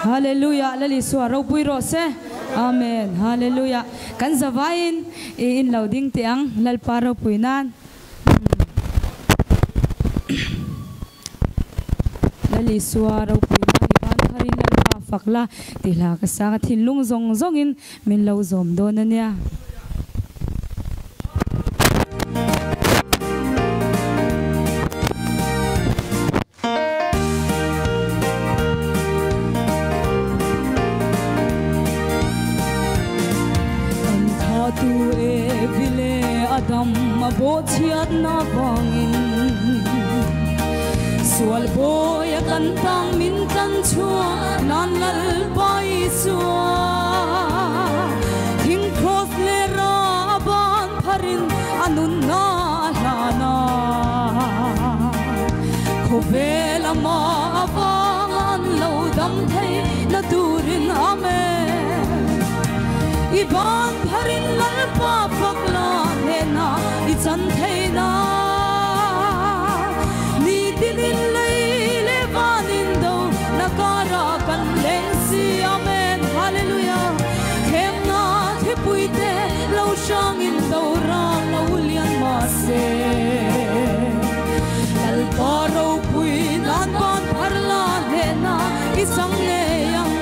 Hallelujah. Lali suara pui rose. Amen. Hallelujah. Kan zavain in loading tiang lal paro puinan. Lali suara puinan iban harin lal fakla tila kasang thinlung zong zongin min lo zom donania. Adam mabochiat na bangin sual boy kantang min kan chua nan lal bai chua king cross le ra ban pharin anun na lana khovela ma awan lo dam thai na turin ame iban pharin lal pa pakla na ichan theina ni tinin lei levanin do nakara kan lengsi amen hallelujah them na the puite lo shang in do ra lo lian ma se al paro pui nan ban pharla na isang ne yang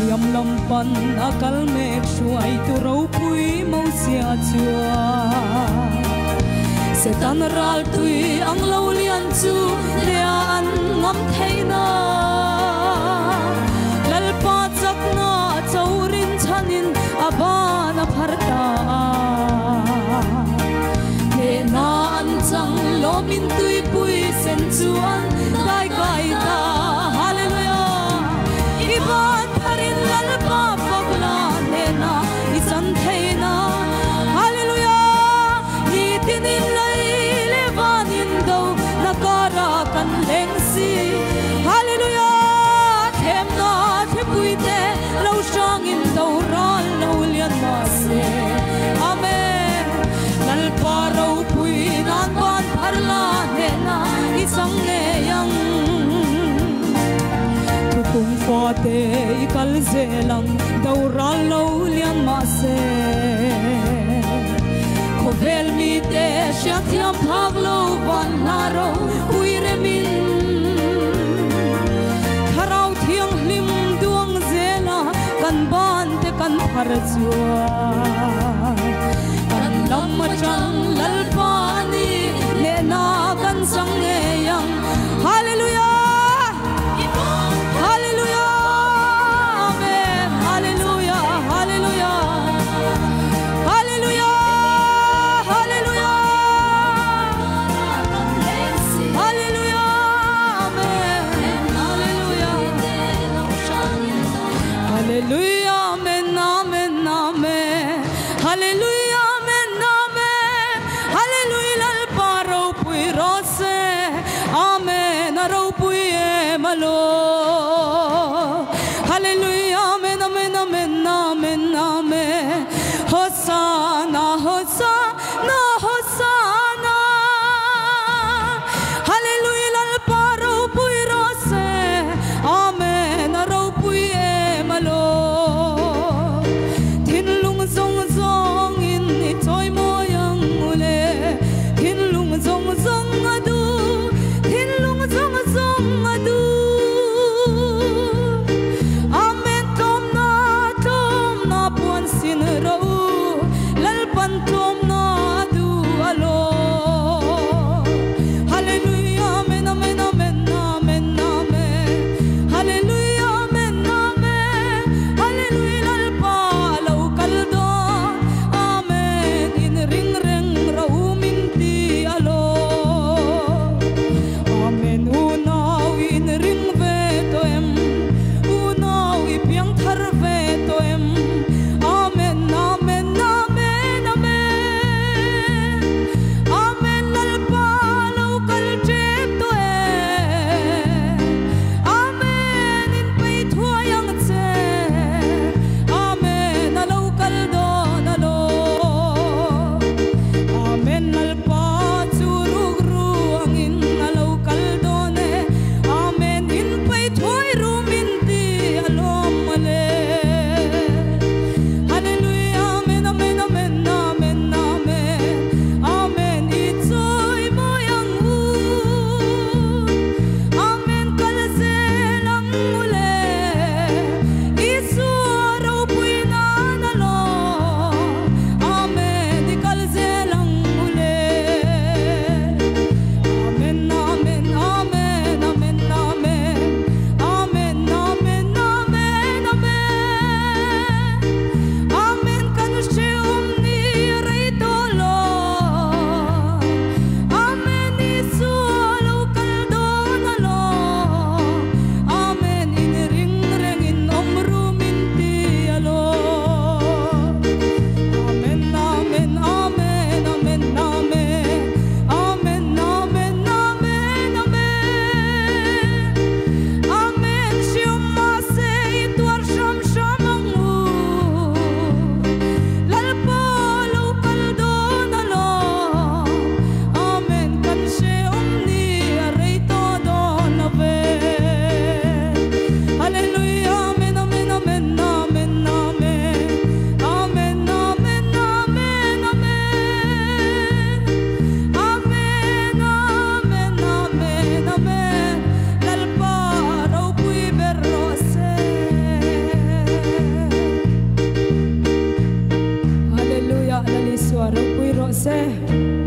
yam lampan akal mek shuai tu ro pui mo sia chua setan ral tui ang lo lian chu le an ngam theina lal pa chak na chaurin chanin abana pharta he na an chang lo min tui pui sen chuan dai kai ta hallelujah iban lal pa pakla na isan theina hallelujah ni tinin lai levanin do nakara kan lengsi hallelujah them na the puite lo shang in do ral lo lian ma se amen lal pa ro pui nan ban pharla na isang ne yang kung forte ikal zelang daural lo lian ma se khovel mi te shathiam phaglo banaro kuire min kharau thiang hlim duang zela kan ban te kan phar chua kan lam chang lal pani le na kan sang nge yang hallelujah Hallelujah, amen, amen, amen. ro pui ro se